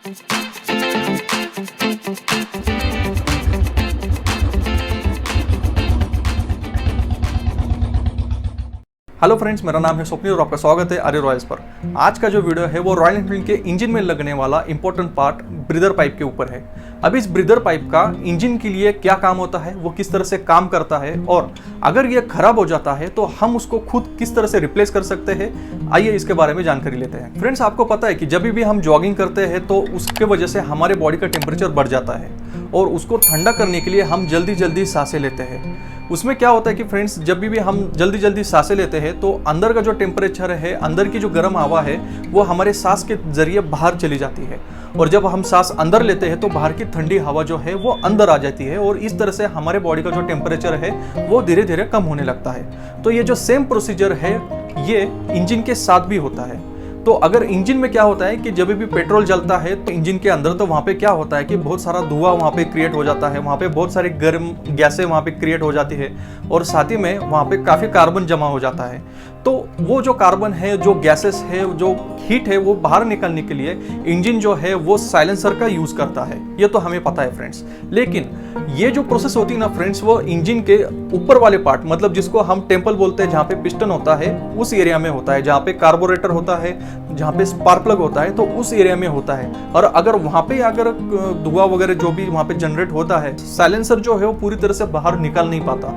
Hello friends, मेरा नाम है स्वप्निल और आपका स्वागत है आर्य रॉयल्स पर। आज का जो वीडियो है वो रॉयल एनफील्ड के इंजन में लगने वाला इंपॉर्टेंट पार्ट ब्रीदर पाइप के ऊपर है। अब इस ब्रीदर पाइप का इंजन के लिए क्या काम होता है, वो किस तरह से काम करता है और अगर ये खराब हो जाता है तो हम उसको खुद किस तरह से रिप्लेस कर सकते हैं, आइए इसके बारे में जानकारी लेते हैं। फ्रेंड्स, आपको पता है कि जब भी हम जॉगिंग करते हैं तो उसके वजह से हमारे बॉडी का टेम्परेचर बढ़ जाता है और उसको ठंडा करने के लिए हम जल्दी जल्दी सांसें लेते हैं। उसमें क्या होता है कि फ्रेंड्स, जब भी हम जल्दी जल्दी सांसें लेते हैं तो अंदर का जो टेम्परेचर है, अंदर की जो गर्म हवा है, वो हमारे सांस के जरिए बाहर चली जाती है और जब हम सांस अंदर लेते हैं तो बाहर की ठंडी हवा जो है वो अंदर आ जाती है और इस तरह से हमारे बॉडी का जो टेम्परेचर है वो धीरे धीरे कम होने लगता है। तो ये जो सेम प्रोसीजर है ये इंजन के साथ भी होता है। तो अगर इंजन में क्या होता है कि जब भी पेट्रोल जलता है तो इंजन के अंदर तो वहाँ पे क्या होता है कि बहुत सारा धुआं वहाँ पे क्रिएट हो जाता है, वहाँ पे बहुत सारी गर्म गैसें वहाँ पे क्रिएट हो जाती है और साथ ही में वहाँ पे काफ़ी कार्बन जमा हो जाता है। तो वो जो कार्बन है, जो गैसेस है, जो हीट है, वो बाहर निकलने के लिए इंजन जो है वो साइलेंसर का यूज़ करता है। ये तो हमें पता है फ्रेंड्स। लेकिन ये जो प्रोसेस होती है ना फ्रेंड्स, वो इंजन के ऊपर वाले पार्ट, मतलब जिसको हम टेम्पल बोलते हैं, जहाँ पे पिस्टन होता है उस एरिया में होता है, जहाँ पे कार्बोरेटर होता है, जहाँ पे स्पार्क प्लग होता है, तो उस एरिया में होता है। और अगर वहाँ पे अगर धुआं वगैरह जो भी वहाँ पे जनरेट होता है, साइलेंसर जो है वो पूरी तरह से बाहर निकल नहीं पाता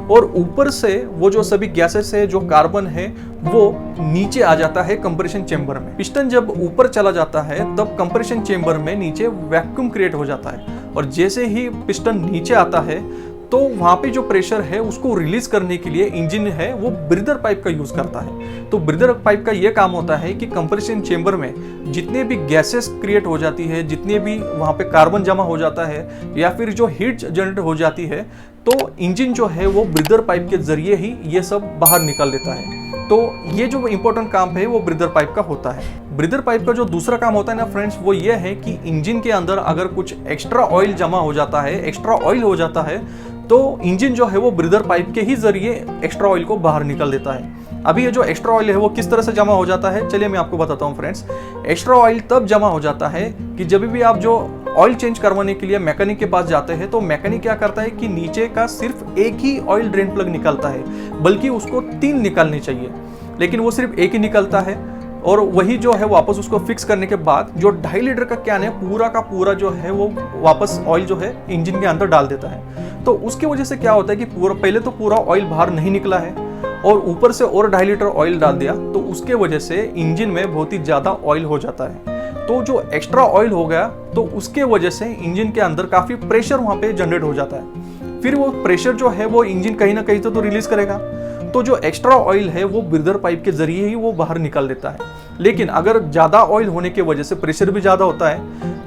और ऊपर से वो जो सभी गैसेस है, जो कार्बन है, वो नीचे आ जाता है कंप्रेशन चेंबर में। पिस्टन जब ऊपर चला जाता है तब कंप्रेशन चेंबर में नीचे वैक्यूम क्रिएट हो जाता है और जैसे ही पिस्टन नीचे आता है तो वहाँ पे जो प्रेशर है उसको रिलीज करने के लिए इंजन है वो ब्रीदर पाइप का यूज करता है। तो ब्रीदर पाइप का ये काम होता है कि कंप्रेशन चेंबर में जितने भी गैसेस क्रिएट हो जाती है, जितने भी वहाँ पे कार्बन जमा हो जाता है या फिर जो हीट जनरेट हो जाती है, तो इंजन जो है वो ब्रीदर पाइप के जरिए ही ये सब बाहर निकाल देता है। तो ये जो इंपॉर्टेंट काम है वो ब्रीदर पाइप का होता है। ब्रीदर पाइप का जो दूसरा काम होता है ना फ्रेंड्स, वो ये है कि इंजन के अंदर अगर कुछ एक्स्ट्रा ऑयल जमा हो जाता है, एक्स्ट्रा ऑयल हो जाता है, तो इंजन जो है वो ब्रीदर पाइप के ही जरिए एक्स्ट्रा ऑयल को बाहर निकाल देता है। अभी ये जो एक्स्ट्रा ऑयल है वो किस तरह से जमा हो जाता है, चलिए मैं आपको बताता हूँ फ्रेंड्स। एक्स्ट्रा ऑयल तब जमा हो जाता है कि जब भी आप जो ऑयल चेंज करवाने के लिए मैकेनिक के पास जाते हैं तो मैकेनिक क्या करता है कि नीचे का सिर्फ एक ही ऑयल ड्रेन प्लग निकलता है, बल्कि उसको 3 निकालने चाहिए, लेकिन वो सिर्फ एक ही निकलता है और वही जो है वापस उसको फिक्स करने के बाद जो 2.5 लीटर का कैन है पूरा का पूरा जो है वो वापस ऑयल जो है इंजन के अंदर डाल देता है। तो उसकी वजह से क्या होता है कि पहले तो पूरा ऑयल बाहर नहीं निकला है और ऊपर से और 2.5 लीटर ऑयल डाल दिया, तो उसके वजह से इंजन में बहुत ही ज़्यादा ऑयल हो जाता है। तो जो एक्स्ट्रा ऑयल हो गया तो उसके वजह से इंजन के अंदर काफ़ी प्रेशर वहाँ पे जनरेट हो जाता है। फिर वो प्रेशर जो है वो इंजन कहीं ना कहीं तो रिलीज करेगा, तो जो एक्स्ट्रा ऑयल है वो ब्रीदर पाइप के जरिए ही वो बाहर निकाल देता है। लेकिन अगर ज़्यादा ऑयल होने की वजह से प्रेशर भी ज़्यादा होता है,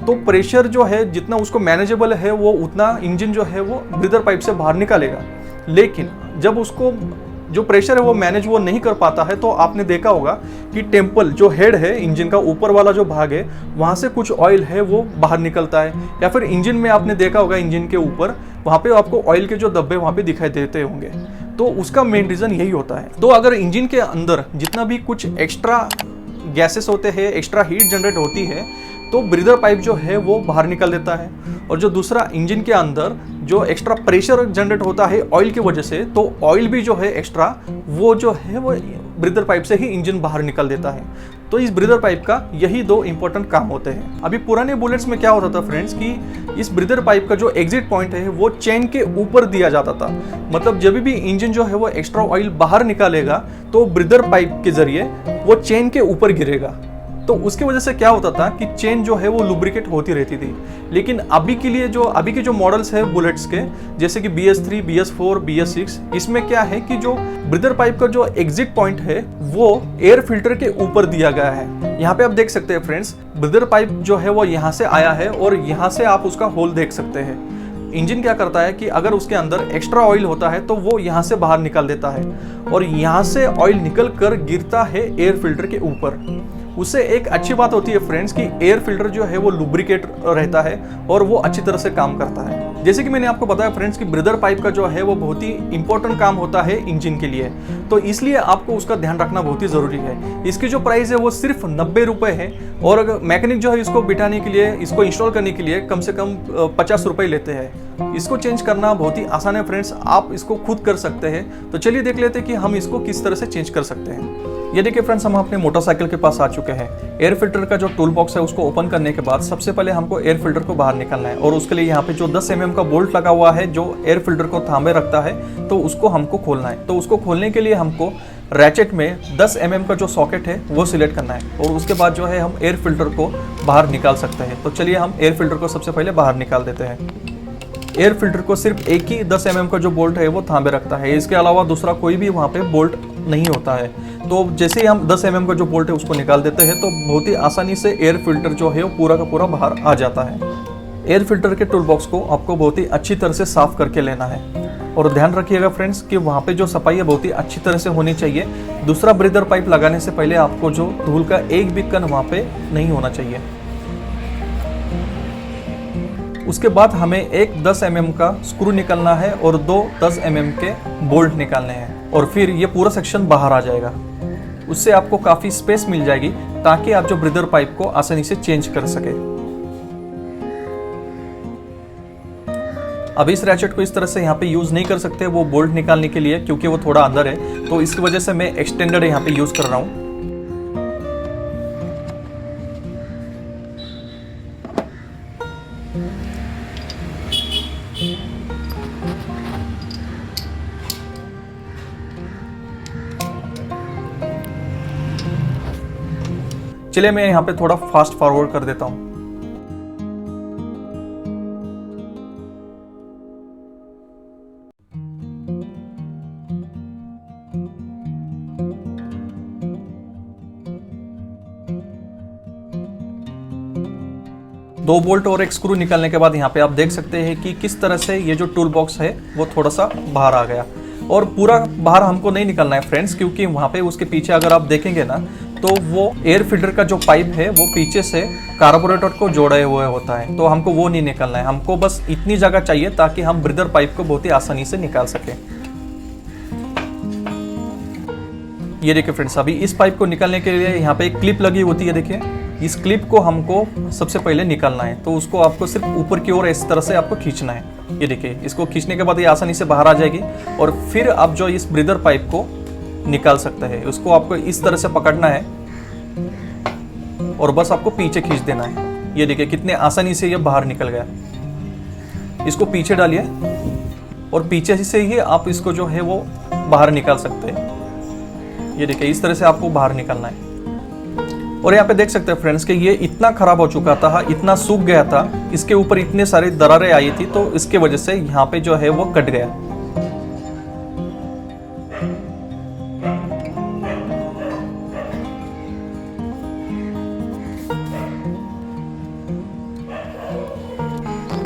तो प्रेशर जो है जितना उसको मैनेजेबल है वो उतना इंजन जो है वो ब्रीदर पाइप से बाहर निकालेगा। लेकिन जब उसको जो प्रेशर है वो मैनेज वो नहीं कर पाता है, तो आपने देखा होगा कि टेम्पल जो हेड है इंजन का, ऊपर वाला जो भाग है, वहाँ से कुछ ऑयल है वो बाहर निकलता है। या फिर इंजन में आपने देखा होगा इंजन के ऊपर वहाँ पे आपको ऑयल के जो धब्बे वहाँ पे दिखाई देते होंगे, तो उसका मेन रीज़न यही होता है। तो अगर इंजन के अंदर जितना भी कुछ एक्स्ट्रा गैसेस होते हैं, एक्स्ट्रा हीट जनरेट होती है, तो ब्रीदर पाइप जो है वो बाहर निकल देता है। और जो दूसरा इंजन के अंदर जो एक्स्ट्रा प्रेशर जनरेट होता है ऑयल की वजह से, तो ऑयल भी जो है एक्स्ट्रा वो जो है वो ब्रीदर पाइप से ही इंजन बाहर निकल देता है। तो इस ब्रीदर पाइप का यही 2 इंपॉर्टेंट काम होते हैं। अभी पुराने बुलेट्स में क्या होता था फ्रेंड्स कि इस ब्रीदर पाइप का जो एग्जिट पॉइंट है वो चेन के ऊपर दिया जाता था। मतलब जब भी इंजन जो है वो एक्स्ट्रा ऑयल बाहर निकालेगा तो ब्रीदर पाइप के जरिए वो चेन के ऊपर गिरेगा। तो उसकी वजह से क्या होता था कि चेन जो है वो लुब्रिकेट होती रहती थी। लेकिन अभी के जो मॉडल्स है बुलेट्स के, जैसे कि BS3, BS4, BS6, इसमें क्या है कि जो ब्रीदर पाइप का जो एग्जिट पॉइंट है वो एयर फिल्टर के ऊपर दिया गया है। यहाँ पे आप देख सकते हैं फ्रेंड्स, ब्रीदर पाइप जो है वो यहाँ से आया है और यहाँ से आप उसका होल देख सकते हैं। इंजन क्या करता है कि अगर उसके अंदर एक्स्ट्रा ऑयल होता है तो वो यहाँ से बाहर निकाल देता है और यहाँ से ऑयल निकल कर गिरता है एयर फिल्टर के ऊपर। उससे एक अच्छी बात होती है फ्रेंड्स कि एयर फिल्टर जो है वो लुब्रिकेट रहता है और वो अच्छी तरह से काम करता है। जैसे कि मैंने आपको बताया फ्रेंड्स कि ब्रीदर पाइप का जो है वो बहुत ही इंपॉर्टेंट काम होता है इंजन के लिए, तो इसलिए आपको उसका ध्यान रखना बहुत ही ज़रूरी है। इसकी जो प्राइस है वो सिर्फ 90 रुपये है, और अगर मैकेनिक जो है इसको बिठाने के लिए, इसको इंस्टॉल करने के लिए कम से कम 50 रुपये लेते हैं। इसको चेंज करना बहुत ही आसान है फ्रेंड्स, आप इसको खुद कर सकते हैं। तो चलिए देख लेते हैं कि हम इसको किस तरह से चेंज कर सकते हैं। ये देखिए फ्रेंड्स, हम अपने मोटरसाइकिल के पास आ चुके हैं। एयर फिल्टर का जो टूल बॉक्स है उसको ओपन करने के बाद सबसे पहले हमको एयर फिल्टर को बाहर निकालना है, और उसके लिए यहाँ पे जो 10 mm का बोल्ट लगा हुआ है जो एयर फिल्टर को थामे रखता है, तो उसको हमको खोलना है। तो उसको खोलने के लिए हमको रैचेट में 10 mm का जो सॉकेट है वो सिलेक्ट करना है, और उसके बाद जो है हम एयर फिल्टर को बाहर निकाल सकते हैं। तो चलिए हम एयर फिल्टर को सबसे पहले बाहर निकाल देते हैं। एयर फिल्टर को सिर्फ एक ही 10 mm का जो बोल्ट है वो थामे रखता है, इसके अलावा दूसरा कोई भी वहाँ पे बोल्ट नहीं होता है। तो जैसे ही हम 10 mm का जो बोल्ट है उसको निकाल देते हैं तो बहुत ही आसानी से एयर फिल्टर जो है वो पूरा का पूरा बाहर आ जाता है। एयर फिल्टर के टूल बॉक्स को आपको बहुत ही अच्छी तरह से साफ करके लेना है, और ध्यान रखिएगा फ्रेंड्स कि वहाँ पे जो सफाई है बहुत ही अच्छी तरह से होनी चाहिए। दूसरा ब्रीदर पाइप लगाने से पहले आपको जो धूल का एक भी कण वहाँ पे नहीं होना चाहिए। उसके बाद हमें एक 10 mm का स्क्रू निकालना है और 2 10 mm के बोल्ट निकालने हैं, और फिर ये पूरा सेक्शन बाहर आ जाएगा। उससे आपको काफ़ी स्पेस मिल जाएगी ताकि आप जो ब्रीदर पाइप को आसानी से चेंज कर सके। अब इस रैचेट को इस तरह से यहाँ पे यूज़ नहीं कर सकते वो बोल्ट निकालने के लिए, क्योंकि वो थोड़ा अंदर है, तो इसकी वजह से मैं एक्सटेंडर यहाँ पे यूज़ कर रहा हूँ। चलिए मैं यहाँ पे थोड़ा फास्ट फॉरवर्ड कर देता हूँ। दो बोल्ट और एक स्क्रू निकालने के बाद यहाँ पे आप देख सकते हैं कि किस तरह से ये जो टूल बॉक्स है वो थोड़ा सा बाहर आ गया, और पूरा बाहर हमको नहीं निकालना है फ्रेंड्स, क्योंकि वहाँ पे उसके पीछे अगर आप देखेंगे ना तो वो एयर फिल्टर का जो पाइप है वो पीछे से कार्बोरेटर को जोड़े हुए होता है, तो हमको वो नहीं निकालना है। हमको बस इतनी जगह चाहिए ताकि हम ब्रीदर पाइप को बहुत ही आसानी से निकाल सकें। ये देखिए फ्रेंड्स, अभी इस पाइप को निकालने के लिए यहाँ पे एक क्लिप लगी होती है, देखिए इस क्लिप को हमको सबसे पहले निकालना है। तो उसको आपको सिर्फ ऊपर की ओर इस तरह से आपको खींचना है। ये देखिए, इसको खींचने के बाद ये आसानी से बाहर आ जाएगी, और फिर आप जो इस ब्रीदर पाइप को निकाल सकते हैं। उसको आपको इस तरह से पकड़ना है और बस आपको पीछे खींच देना है। ये देखिए कितने आसानी से ये बाहर निकल गया। इसको पीछे डालिए और पीछे से ही आप इसको जो है वो बाहर निकाल सकते हैं। ये देखिए इस तरह से आपको बाहर निकालना है। और यहाँ पे देख सकते हैं फ्रेंड्स कि ये इतना खराब हो चुका था, इतना सूख गया था, इसके ऊपर इतने सारी दरारें आई थी, तो इसके वजह से यहाँ पे जो है वो कट गया।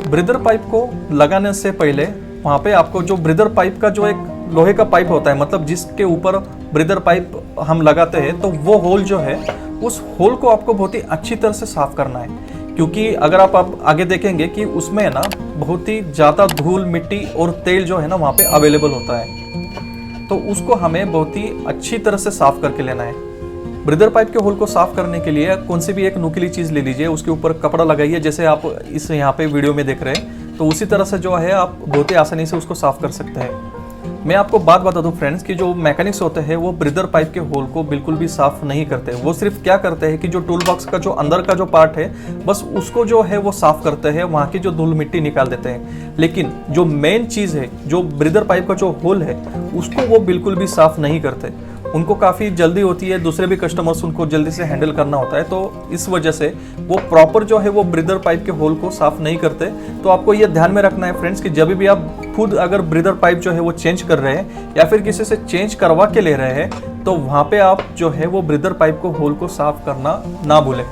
ब्रीदर पाइप को लगाने से पहले वहाँ पे आपको जो ब्रीदर पाइप का जो एक लोहे का पाइप होता है, मतलब जिसके ऊपर ब्रीदर पाइप हम लगाते हैं, तो वो होल जो है उस होल को आपको बहुत ही अच्छी तरह से साफ करना है, क्योंकि अगर आप आगे देखेंगे कि उसमें है ना बहुत ही ज़्यादा धूल मिट्टी और तेल जो है ना वहाँ पे अवेलेबल होता है, तो उसको हमें बहुत ही अच्छी तरह से साफ करके लेना है। ब्रीदर पाइप के होल को साफ करने के लिए कौन सी भी एक नुकीली चीज़ ले लीजिए, उसके ऊपर कपड़ा लगाइए, जैसे आप इस यहाँ पे वीडियो में देख रहे हैं, तो उसी तरह से जो है आप बहुत ही आसानी से उसको साफ कर सकते हैं। मैं आपको बात बता दूं फ्रेंड्स कि जो मैकेनिक्स होते हैं वो ब्रीदर पाइप के होल को बिल्कुल भी साफ नहीं करते। वो सिर्फ क्या करते हैं कि जो टूल बॉक्स का जो अंदर का जो पार्ट है बस उसको जो है वो साफ करते हैं, वहाँ की जो धूल मिट्टी निकाल देते हैं, लेकिन जो मेन चीज़ है जो ब्रीदर पाइप का जो होल है उसको वो बिल्कुल भी साफ नहीं करते। उनको काफ़ी जल्दी होती है, दूसरे भी कस्टमर्स उनको जल्दी से हैंडल करना होता है, तो इस वजह से वो प्रॉपर जो है वो ब्रीदर पाइप के होल को साफ नहीं करते। तो आपको ये ध्यान में रखना है फ्रेंड्स कि जब भी आप खुद अगर ब्रीदर पाइप जो है वो चेंज कर रहे हैं या फिर किसी से चेंज करवा के ले रहे हैं, तो वहाँ पे आप जो है वो ब्रीदर पाइप को होल को साफ करना ना भूलें।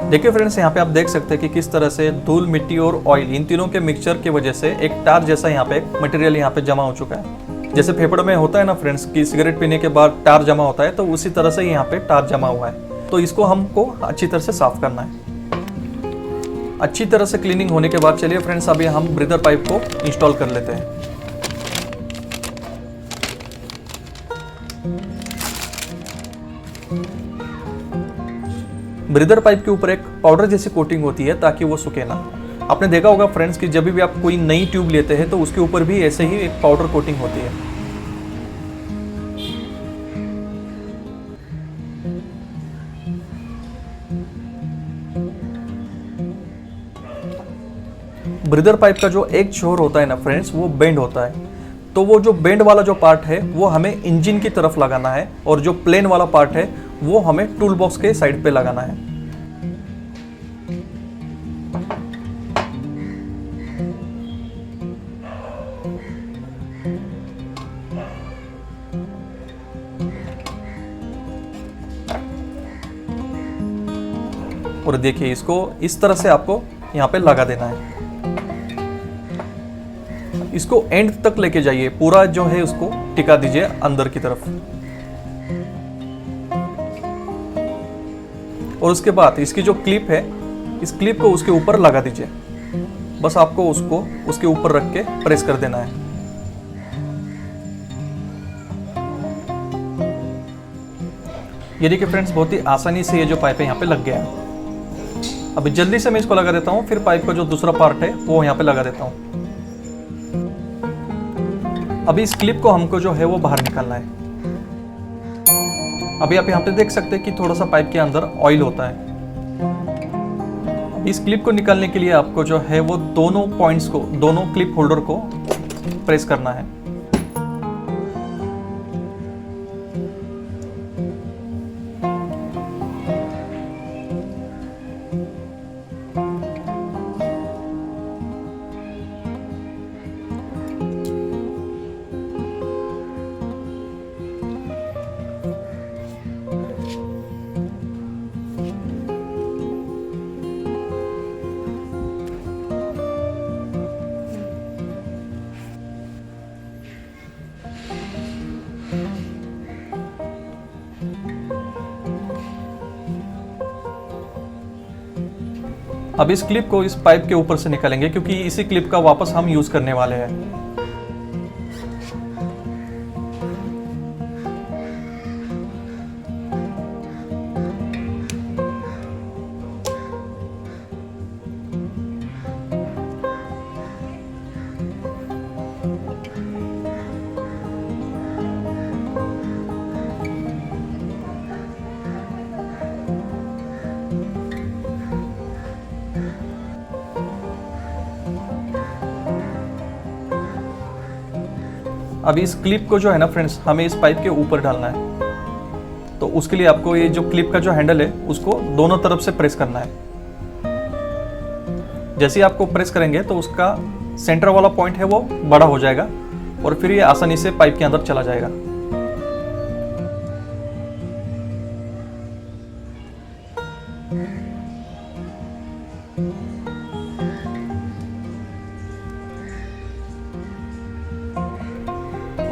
देखिए फ्रेंड्स, यहाँ पे आप देख सकते हैं कि किस तरह से धूल मिट्टी और ऑयल इन तीनों के मिक्सचर की वजह से एक टार जैसा यहाँ पे मटेरियल यहाँ पे जमा हो चुका है। जैसे फेफड़े में होता है ना फ्रेंड्स कि सिगरेट पीने के बाद टार जमा होता है, तो उसी तरह से यहाँ पे टार जमा हुआ है। तो इसको हमको अच्छी तरह से साफ करना है। अच्छी तरह से क्लीनिंग होने के बाद चलिए फ्रेंड्स अभी हम ब्रीदर पाइप को इंस्टॉल कर लेते हैं। ब्रीदर पाइप के ऊपर एक पाउडर जैसी कोटिंग होती है ताकि वो सूखे ना। आपने देखा होगा फ्रेंड्स कि जब भी आप कोई नई ट्यूब लेते हैं तो उसके ऊपर भी ऐसे ही एक पाउडर कोटिंग होती है। ब्रीदर पाइप का जो एक छोर होता है ना फ्रेंड्स, वो बेंड होता है, तो वो जो बेंड वाला जो पार्ट है वो हमें इंजन की तरफ लगाना है और जो प्लेन वाला पार्ट है वो हमें टूल बॉक्स के साइड पे लगाना है। और देखिए इसको इस तरह से आपको यहाँ पे लगा देना है। इसको एंड तक लेके जाइए, पूरा जो है उसको टिका दीजिए अंदर की तरफ। और उसके बाद इसकी जो क्लिप है, इस क्लिप को उसके ऊपर लगा दीजिए। बस आपको उसको उसके ऊपर रख के प्रेस कर देना है। ये देखिए फ्रेंड्स, बहुत ही आसानी से ये जो पाइप है यहाँ पे लग गया है। अभी जल्दी से मैं इसको लगा देता हूँ, फिर पाइप का जो दूसरा पार्ट है वो यहाँ पे लगा देता हूँ। अभी इस क्लिप को हमको जो है वो बाहर निकालना है। अभी आप यहाँ पे देख सकते हैं कि थोड़ा सा पाइप के अंदर ऑयल होता है। इस क्लिप को निकालने के लिए आपको जो है वो दोनों पॉइंट्स को, दोनों क्लिप होल्डर को प्रेस करना है। अब इस क्लिप को इस पाइप के ऊपर से निकालेंगे क्योंकि इसी क्लिप का वापस हम यूज करने वाले हैं। अभी इस क्लिप को जो है ना फ्रेंड्स, हमें इस पाइप के ऊपर डालना है। तो उसके लिए आपको ये जो क्लिप का जो हैंडल है उसको दोनों तरफ से प्रेस करना है। जैसे ही आपको प्रेस करेंगे तो उसका सेंटर वाला पॉइंट है वो बड़ा हो जाएगा और फिर ये आसानी से पाइप के अंदर चला जाएगा।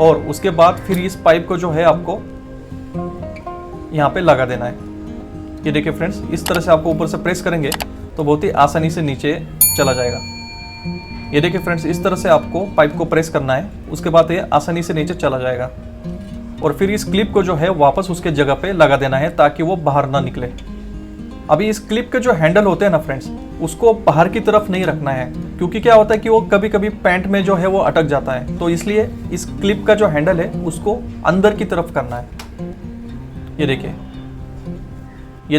और उसके बाद फिर इस पाइप को जो है आपको यहाँ पे लगा देना है। ये देखिए फ्रेंड्स, इस तरह से आपको ऊपर से प्रेस करेंगे तो बहुत ही आसानी से नीचे चला जाएगा। ये देखिए फ्रेंड्स, इस तरह से आपको पाइप को प्रेस करना है, उसके बाद ये आसानी से नीचे चला जाएगा। और फिर इस क्लिप को जो है वापस उसके जगह पे लगा देना है ताकि वो बाहर ना निकले। अभी इस क्लिप के जो हैंडल होते हैं ना फ्रेंड्स, उसको बाहर की तरफ नहीं रखना है क्योंकि क्या होता है कि वो कभी कभी पैंट में जो है वो अटक जाता है। तो इसलिए इस क्लिप का जो हैंडल है उसको अंदर की तरफ करना है। ये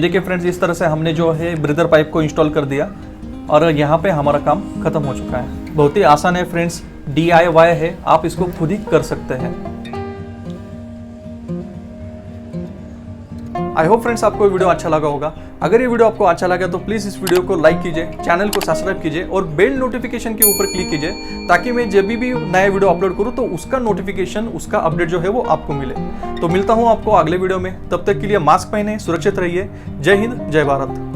देखिए फ्रेंड्स, इस तरह से हमने जो है ब्रीदर पाइप को इंस्टॉल कर दिया और यहाँ पे हमारा काम खत्म हो चुका है। बहुत ही आसान है फ्रेंड्स, DIY है, आप इसको खुद ही कर सकते हैं। आई होप फ्रेंड्स आपको वीडियो अच्छा लगा होगा। अगर ये वीडियो आपको अच्छा लगा तो प्लीज़ इस वीडियो को लाइक कीजिए, चैनल को सब्सक्राइब कीजिए और बेल नोटिफिकेशन के ऊपर क्लिक कीजिए ताकि मैं जब भी नया वीडियो अपलोड करूँ तो उसका नोटिफिकेशन, उसका अपडेट जो है वो आपको मिले। तो मिलता हूँ आपको अगले वीडियो में, तब तक के लिए मास्क पहने, सुरक्षित रहिए। जय हिंद, जय भारत।